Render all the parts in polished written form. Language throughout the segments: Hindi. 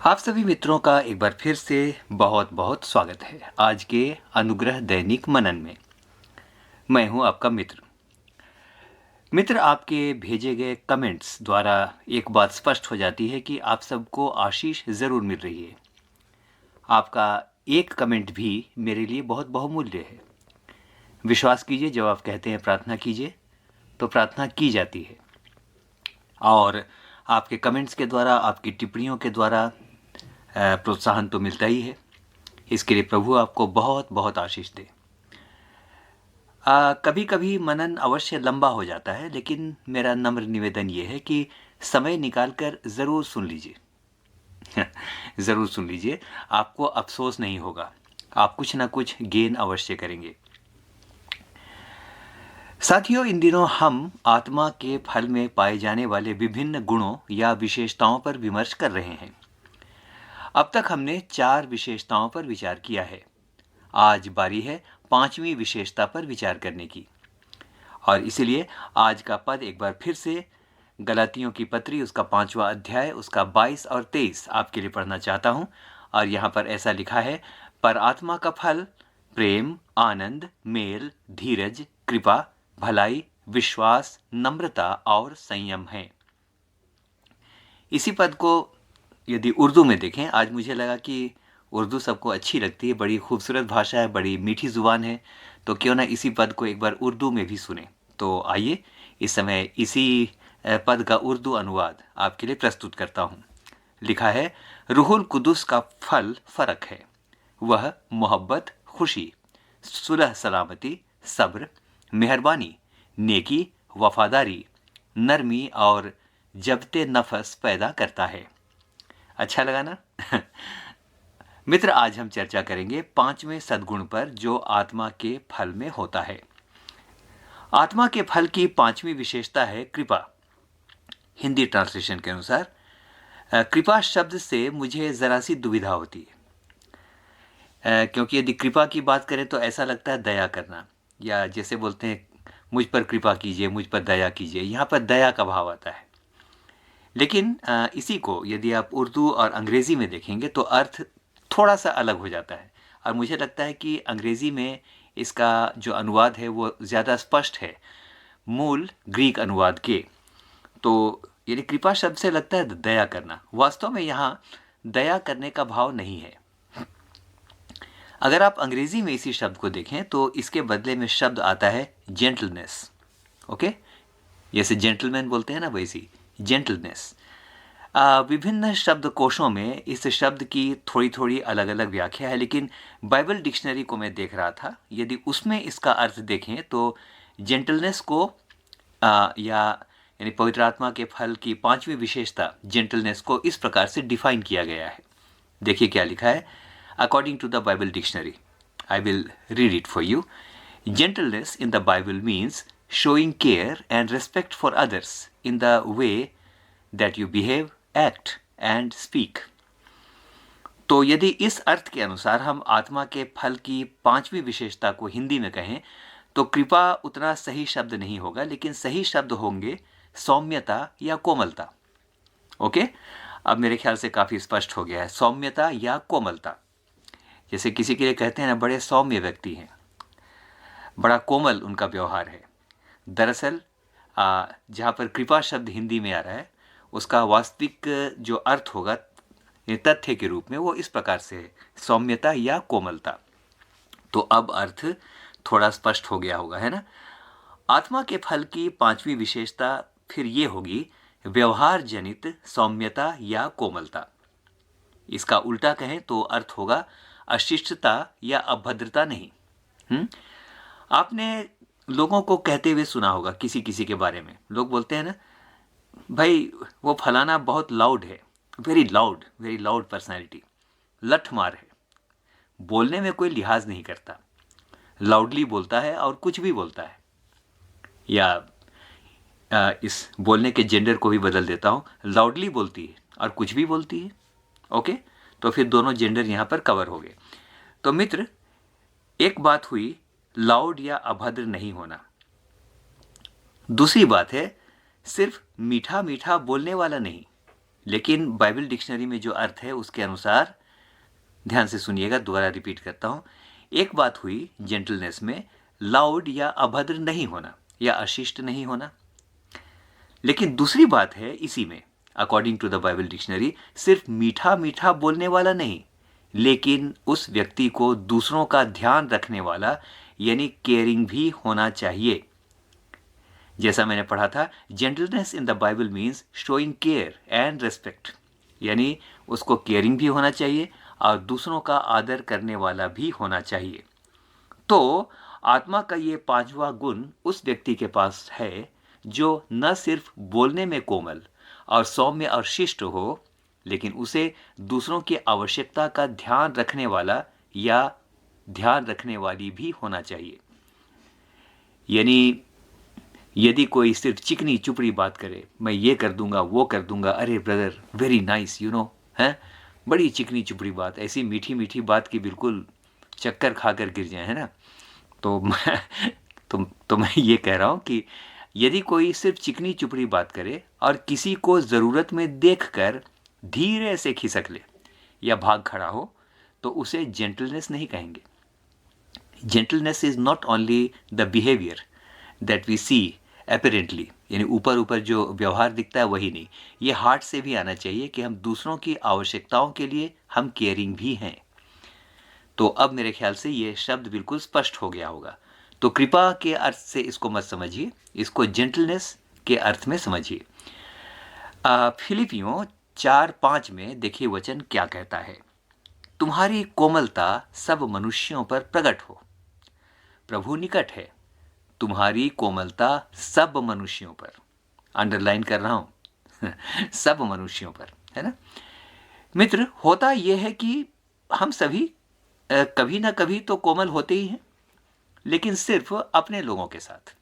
आप सभी मित्रों का एक बार फिर से बहुत बहुत स्वागत है आज के अनुग्रह दैनिक मनन में। मैं हूं आपका मित्र आपके भेजे गए कमेंट्स द्वारा एक बात स्पष्ट हो जाती है कि आप सबको आशीष ज़रूर मिल रही है। आपका एक कमेंट भी मेरे लिए बहुत बहुमूल्य है। विश्वास कीजिए, जब आप कहते हैं प्रार्थना कीजिए तो प्रार्थना की जाती है। और आपके कमेंट्स के द्वारा, आपकी टिप्पणियों के द्वारा प्रोत्साहन तो मिलता ही है। इसके लिए प्रभु आपको बहुत बहुत आशीष दे। कभी कभी मनन अवश्य लंबा हो जाता है, लेकिन मेरा नम्र निवेदन ये है कि समय निकालकर ज़रूर सुन लीजिए। ज़रूर सुन लीजिए, आपको अफसोस नहीं होगा। आप कुछ ना कुछ गेन अवश्य करेंगे। साथियों, इन दिनों हम आत्मा के फल में पाए जाने वाले विभिन्न गुणों या विशेषताओं पर विमर्श कर रहे हैं। अब तक हमने 4 विशेषताओं पर विचार किया है। आज बारी है 5वीं विशेषता पर विचार करने की। और इसीलिए आज का पद एक बार फिर से गलातियों की पत्री, उसका 5वां अध्याय, उसका 22 और 23 आपके लिए पढ़ना चाहता हूं। और यहां पर ऐसा लिखा है, पर आत्मा का फल प्रेम, आनंद, मेल, धीरज, कृपा, भलाई, विश्वास, नम्रता और संयम है। इसी पद को यदि उर्दू में देखें, आज मुझे लगा कि उर्दू सबको अच्छी लगती है, बड़ी खूबसूरत भाषा है, बड़ी मीठी ज़ुबान है, तो क्यों ना इसी पद को एक बार उर्दू में भी सुने। तो आइए इस समय इसी पद का उर्दू अनुवाद आपके लिए प्रस्तुत करता हूँ। लिखा है, रूहुल कुदुस का फल फ़र्क है। वह मोहब्बत, खुशी, सुलह सलामती, सब्र, मेहरबानी, नेकी, वफादारी, नरमी और जब्ते नफस पैदा करता है। अच्छा लगा ना? मित्र, आज हम चर्चा करेंगे 5वें सद्गुण पर जो आत्मा के फल में होता है। आत्मा के फल की 5वीं विशेषता है कृपा। हिंदी ट्रांसलेशन के अनुसार कृपा शब्द से मुझे जरा सी दुविधा होती है, क्योंकि यदि कृपा की बात करें तो ऐसा लगता है दया करना, या जैसे बोलते हैं मुझ पर कृपा कीजिए, मुझ पर दया कीजिए। यहाँ पर दया का भाव आता है। लेकिन इसी को यदि आप उर्दू और अंग्रेज़ी में देखेंगे तो अर्थ थोड़ा सा अलग हो जाता है। और मुझे लगता है कि अंग्रेज़ी में इसका जो अनुवाद है वो ज़्यादा स्पष्ट है मूल ग्रीक अनुवाद के। तो यदि कृपा शब्द से लगता है दया करना, वास्तव में यहाँ दया करने का भाव नहीं है। अगर आप अंग्रेज़ी में इसी शब्द को देखें तो इसके बदले में शब्द आता है जेंटलनेस। ओके, जैसे जेंटलमैन बोलते हैं ना, वैसी जेंटलनेस। विभिन्न शब्दकोशों में इस शब्द की थोड़ी थोड़ी अलग अलग व्याख्या है, लेकिन बाइबल डिक्शनरी को मैं देख रहा था, यदि उसमें इसका अर्थ देखें तो जेंटलनेस को यानी पवित्र आत्मा के फल की 5वीं विशेषता जेंटलनेस को इस प्रकार से डिफाइन किया गया है। देखिए क्या लिखा है, according to the Bible dictionary. I will read it for you. Gentleness in the Bible means showing care and respect for others in the way that you behave, act and speak. तो यदि इस अर्थ के अनुसार हम आत्मा के फल की 5वीं विशेषता को हिंदी में कहें तो कृपा उतना सही शब्द नहीं होगा, लेकिन सही शब्द होंगे सौम्यता या कोमलता। ओके, अब मेरे ख्याल से काफ़ी स्पष्ट हो गया है, सौम्यता या कोमलता। जैसे किसी के लिए कहते हैं ना, बड़े सौम्य व्यक्ति हैं, बड़ा कोमल उनका व्यवहार है। दरअसल जहाँ पर कृपा शब्द हिंदी में आ रहा है, उसका वास्तविक जो अर्थ होगा तथ्य के रूप में वो इस प्रकार से है, सौम्यता या कोमलता। तो अब अर्थ थोड़ा स्पष्ट हो गया होगा, है ना? आत्मा के फल की 5वीं विशेषता फिर ये होगी व्यवहार जनित सौम्यता या कोमलता। इसका उल्टा कहें तो अर्थ होगा अशिष्टता या अभद्रता नहीं। आपने लोगों को कहते हुए सुना होगा किसी किसी के बारे में, लोग बोलते हैं ना, भाई वो फलाना बहुत लाउड है, वेरी लाउड पर्सनैलिटी, लठमार है, बोलने में कोई लिहाज नहीं करता, लाउडली बोलता है और कुछ भी बोलता है। या इस बोलने के जेंडर को भी बदल देता हूँ, लाउडली बोलती है और कुछ भी बोलती है। ओके, तो फिर दोनों जेंडर यहाँ पर कवर हो गए। तो मित्र, एक बात हुई लाउड या अभद्र नहीं होना। दूसरी बात है सिर्फ मीठा मीठा बोलने वाला नहीं, लेकिन बाइबल डिक्शनरी में जो अर्थ है उसके अनुसार, ध्यान से सुनिएगा, दोबारा रिपीट करता हूँ। एक बात हुई जेंटलनेस में, लाउड या अभद्र नहीं होना या अशिष्ट नहीं होना। लेकिन दूसरी बात है इसी में, according to the Bible dictionary, सिर्फ मीठा मीठा बोलने वाला नहीं, लेकिन उस व्यक्ति को दूसरों का ध्यान रखने वाला यानी केयरिंग भी होना चाहिए। जैसा मैंने पढ़ा था, gentleness in the Bible means showing care and respect, यानी उसको केयरिंग भी होना चाहिए और दूसरों का आदर करने वाला भी होना चाहिए। तो आत्मा का ये पांचवा गुण उस व्यक्ति के पास है जो न सिर्फ बोलने में कोमल और सौम्य और शिष्ट हो, लेकिन उसे दूसरों की आवश्यकता का ध्यान रखने वाला या ध्यान रखने वाली भी होना चाहिए। यानी यदि कोई सिर्फ चिकनी चुपड़ी बात करे, मैं ये कर दूंगा वो कर दूंगा, अरे brother very nice you know, है बड़ी चिकनी चुपड़ी बात, ऐसी मीठी मीठी बात की बिल्कुल चक्कर खाकर गिर जाए, है ना। तो मैं ये कह रहा हूँ कि यदि कोई सिर्फ चिकनी चुपड़ी बात करे और किसी को ज़रूरत में देखकर धीरे से खिसक ले या भाग खड़ा हो, तो उसे जेंटलनेस नहीं कहेंगे। Gentleness is not only the behaviour that we see apparently, यानी ऊपर ऊपर जो व्यवहार दिखता है वही नहीं, ये हार्ट से भी आना चाहिए कि हम दूसरों की आवश्यकताओं के लिए हम केयरिंग भी हैं। तो अब मेरे ख्याल से ये शब्द बिल्कुल स्पष्ट हो गया होगा। तो कृपा के अर्थ से इसको मत समझिए, इसको जेंटलनेस के अर्थ में समझिए। फिलिपियों 4:5 में देखिए वचन क्या कहता है, तुम्हारी कोमलता सब मनुष्यों पर प्रकट हो, प्रभु निकट है, तुम्हारी कोमलता सब मनुष्यों पर, अंडरलाइन कर रहा हूं सब मनुष्यों पर, है ना। मित्र, होता यह है कि हम सभी कभी ना कभी तो कोमल होते ही हैं, लेकिन सिर्फ अपने लोगों के साथ,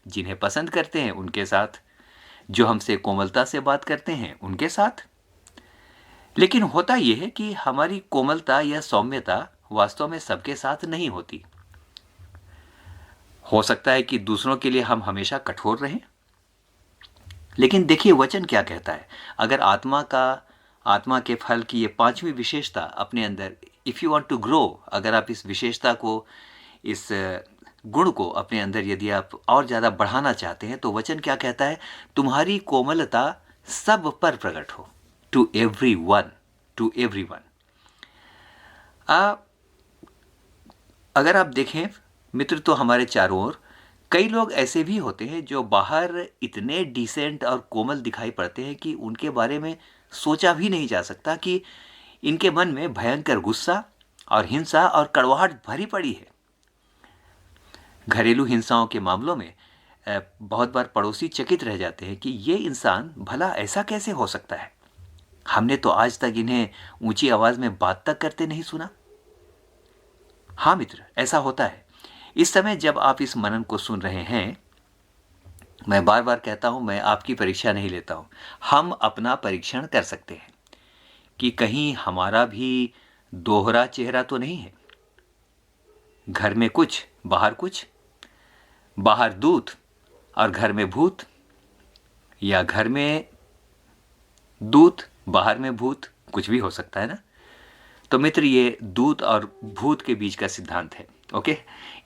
जिन्हें पसंद करते हैं उनके साथ, जो हमसे कोमलता से बात करते हैं उनके साथ। लेकिन होता यह है कि हमारी कोमलता या सौम्यता वास्तव में सबके साथ नहीं होती। हो सकता है कि दूसरों के लिए हम हमेशा कठोर रहें, लेकिन देखिए वचन क्या कहता है। अगर आत्मा के फल की ये पांचवी विशेषता अपने अंदर, if you want to grow, अगर आप इस विशेषता को, इस गुण को अपने अंदर यदि आप और ज़्यादा बढ़ाना चाहते हैं, तो वचन क्या कहता है, तुम्हारी कोमलता सब पर प्रकट हो, टू एवरीवन, टू एवरीवन। अगर आप देखें मित्र, तो हमारे चारों ओर कई लोग ऐसे भी होते हैं जो बाहर इतने डिसेंट और कोमल दिखाई पड़ते हैं कि उनके बारे में सोचा भी नहीं जा सकता कि इनके मन में भयंकर गुस्सा और हिंसा और कड़वाहट भरी पड़ी है। घरेलू हिंसाओं के मामलों में बहुत बार पड़ोसी चकित रह जाते हैं कि ये इंसान भला ऐसा कैसे हो सकता है, हमने तो आज तक इन्हें ऊंची आवाज में बात तक करते नहीं सुना। हाँ मित्र, ऐसा होता है। इस समय जब आप इस मनन को सुन रहे हैं, मैं बार बार कहता हूं, मैं आपकी परीक्षा नहीं लेता हूं, हम अपना परीक्षण कर सकते हैं कि कहीं हमारा भी दोहरा चेहरा तो नहीं है। घर में कुछ, बाहर कुछ, बाहर दूत और घर में भूत, या घर में दूत बाहर में भूत, कुछ भी हो सकता है ना। तो मित्र, ये दूत और भूत के बीच का सिद्धांत है, ओके।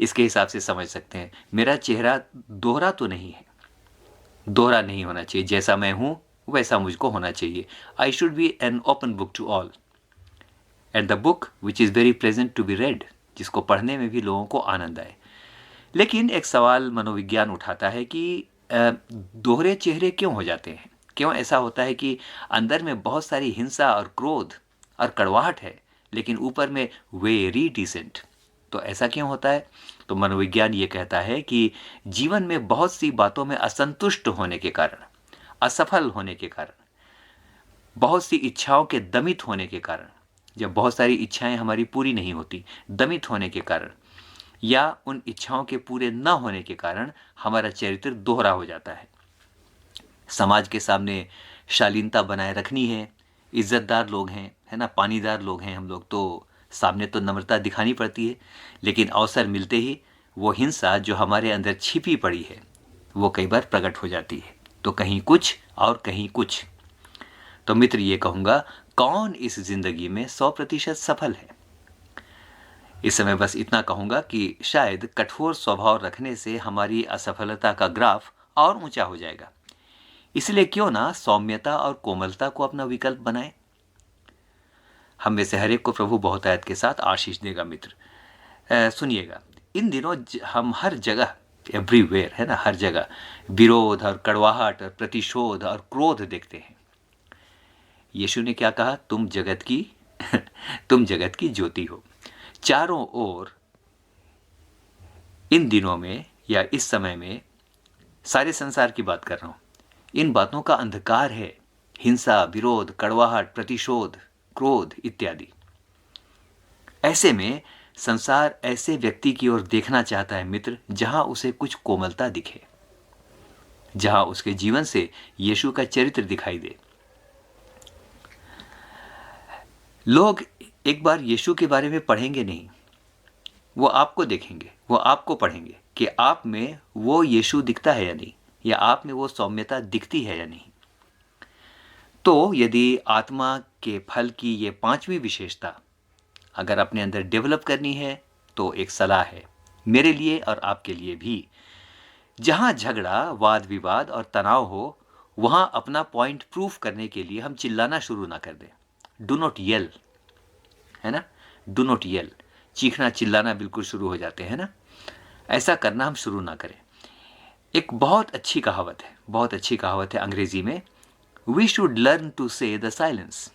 इसके हिसाब से समझ सकते हैं, मेरा चेहरा दोहरा तो नहीं है, दोहरा नहीं होना चाहिए, जैसा मैं हूं वैसा मुझको होना चाहिए। I should be an open book to all, and the book which is very pleasant to be read, जिसको पढ़ने में भी लोगों को आनंद आए। लेकिन एक सवाल मनोविज्ञान उठाता है कि दोहरे चेहरे क्यों हो जाते हैं, क्यों ऐसा होता है कि अंदर में बहुत सारी हिंसा और क्रोध और कड़वाहट है, लेकिन ऊपर में वेरी डिसेंट। तो ऐसा क्यों होता है? तो मनोविज्ञान ये कहता है कि जीवन में बहुत सी बातों में असंतुष्ट होने के कारण, असफल होने के कारण, बहुत सी इच्छाओं के दमित होने के कारण, जब बहुत सारी इच्छाएं हमारी पूरी नहीं होती, दमित होने के कारण, या उन इच्छाओं के पूरे न होने के कारण हमारा चरित्र दोहरा हो जाता है। समाज के सामने शालीनता बनाए रखनी है, इज्जतदार लोग हैं, है ना, पानीदार लोग हैं हम लोग, तो सामने तो नम्रता दिखानी पड़ती है, लेकिन अवसर मिलते ही वो हिंसा जो हमारे अंदर छिपी पड़ी है वो कई बार प्रकट हो जाती है। तो कहीं कुछ और कहीं कुछ। तो मित्र ये कहूँगा, कौन इस जिंदगी में 100% सफल है? इस समय बस इतना कहूँगा कि शायद कठोर स्वभाव रखने से हमारी असफलता का ग्राफ और ऊंचा हो जाएगा। इसलिए क्यों ना सौम्यता और कोमलता को अपना विकल्प बनाएं। हम में से हर एक को प्रभु बहुतायत के साथ आशीष देगा। मित्र सुनिएगा, इन दिनों हम हर जगह, एवरीवेयर है ना, हर जगह विरोध और कड़वाहट और प्रतिशोध और क्रोध देखते हैं। यीशु ने क्या कहा? तुम जगत की तुम जगत की ज्योति हो। चारों ओर इन दिनों में या इस समय में, सारे संसार की बात कर रहा हूं, इन बातों का अंधकार है। हिंसा, विरोध, कड़वाहट, प्रतिशोध, क्रोध इत्यादि। ऐसे में संसार ऐसे व्यक्ति की ओर देखना चाहता है मित्र, जहां उसे कुछ कोमलता दिखे, जहां उसके जीवन से यीशु का चरित्र दिखाई दे। लोग एक बार यीशु के बारे में पढ़ेंगे नहीं, वो आपको देखेंगे, वो आपको पढ़ेंगे कि आप में वो यीशु दिखता है या नहीं, या आप में वो सौम्यता दिखती है या नहीं। तो यदि आत्मा के फल की ये 5वीं विशेषता अगर अपने अंदर डेवलप करनी है, तो एक सलाह है मेरे लिए और आपके लिए भी। जहां झगड़ा, वाद विवाद और तनाव हो, वहां अपना पॉइंट प्रूफ करने के लिए हम चिल्लाना शुरू ना कर दें। डू नॉट येल, है ना, डू नॉट येल। चीखना चिल्लाना बिल्कुल शुरू हो जाते हैं ना, ऐसा करना हम शुरू ना करें। एक बहुत अच्छी कहावत है, बहुत अच्छी कहावत है अंग्रेजी में, वी शुड लर्न टू से द साइलेंस।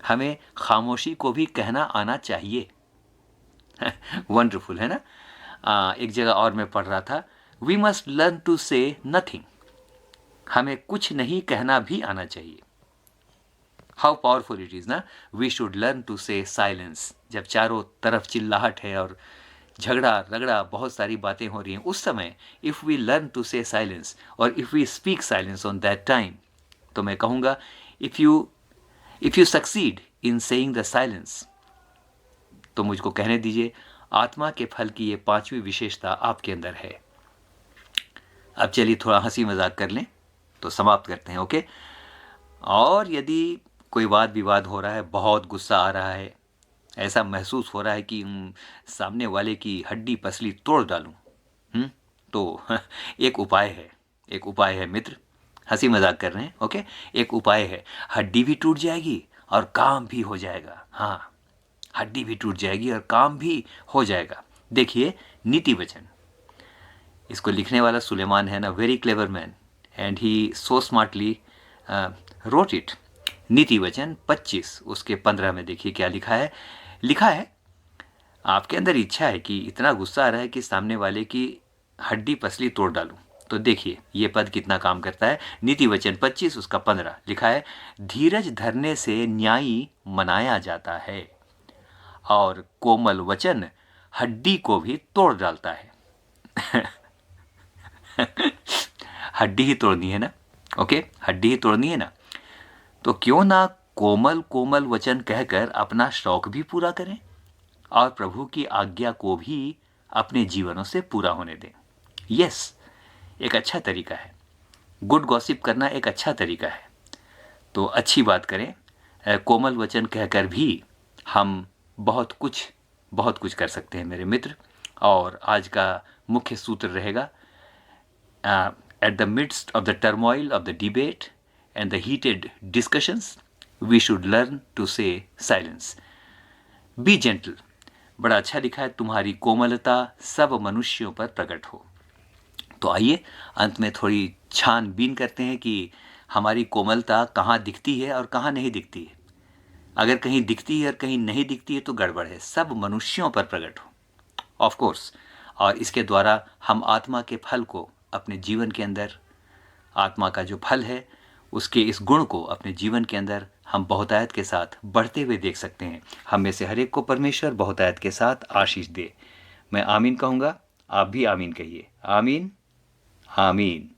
हमें खामोशी को भी कहना आना चाहिए। वंडरफुल है ना। एक जगह और मैं पढ़ रहा था, वी मस्ट लर्न टू से नथिंग। हमें कुछ नहीं कहना भी आना चाहिए। हाउ पावरफुल इट इज ना। We should learn to say silence. जब चारों तरफ चिल्लाहट है और झगड़ा रगड़ा, बहुत सारी बातें हो रही हैं, उस समय if we learn to say silence और if we speak silence on that time, तो मैं कहूँगा, if you succeed in saying the silence, तो मुझको कहने दीजिए, आत्मा के फल की ये 5वीं विशेषता आपके अंदर है। अब चलिए थोड़ा हंसी मजाक कर लें तो समाप्त करते हैं, ओके। और यदि कोई वाद विवाद हो रहा है, बहुत गुस्सा आ रहा है, ऐसा महसूस हो रहा है कि सामने वाले की हड्डी पसली तोड़ डालूं, तो एक उपाय है मित्र, हंसी मजाक कर रहे हैं, ओके। एक उपाय है, हड्डी भी टूट जाएगी और काम भी हो जाएगा। हाँ, हड्डी भी टूट जाएगी और काम भी हो जाएगा। देखिए, नीति वचन, इसको लिखने वाला सुलेमान है ना, very clever man, and he so smartly wrote it. नीति वचन 25 उसके 15 में देखिए क्या लिखा है, आपके अंदर इच्छा है कि इतना गुस्सा आ रहा है कि सामने वाले की हड्डी पसली तोड़ डालूं, तो देखिए ये पद कितना काम करता है। नीति वचन 25 उसका 15 लिखा है, धीरज धरने से न्यायी मनाया जाता है और कोमल वचन हड्डी को भी तोड़ डालता है। हड्डी ही तोड़नी है ना, ओके, हड्डी ही तोड़नी है ना, तो क्यों ना कोमल कोमल वचन कहकर अपना शौक भी पूरा करें और प्रभु की आज्ञा को भी अपने जीवनों से पूरा होने दें। यस, एक अच्छा तरीका है, गुड गॉसिप करना एक अच्छा तरीका है। तो अच्छी बात करें, कोमल वचन कहकर भी हम बहुत कुछ कर सकते हैं मेरे मित्र। और आज का मुख्य सूत्र रहेगा, at the midst of the turmoil of the debate and the heated discussions we should learn to say silence. Be gentle. बड़ा अच्छा लिखा है, तुम्हारी कोमलता सब मनुष्यों पर प्रकट हो। तो आइए अंत में थोड़ी छानबीन करते हैं कि हमारी कोमलता कहाँ दिखती है और कहाँ नहीं दिखती है। अगर कहीं दिखती है और कहीं नहीं दिखती है तो गड़बड़ है। सब मनुष्यों पर प्रकट हो, ऑफ कोर्स। और इसके द्वारा हम आत्मा के फल को अपने जीवन के अंदर, आत्मा का जो फल है उसके इस गुण को अपने जीवन के अंदर हम बहुतायत के साथ बढ़ते हुए देख सकते हैं। हम में से हर एक को परमेश्वर बहुतायत के साथ आशीष दे। मैं आमीन कहूँगा, आप भी आमीन कहिए। आमीन, आमीन।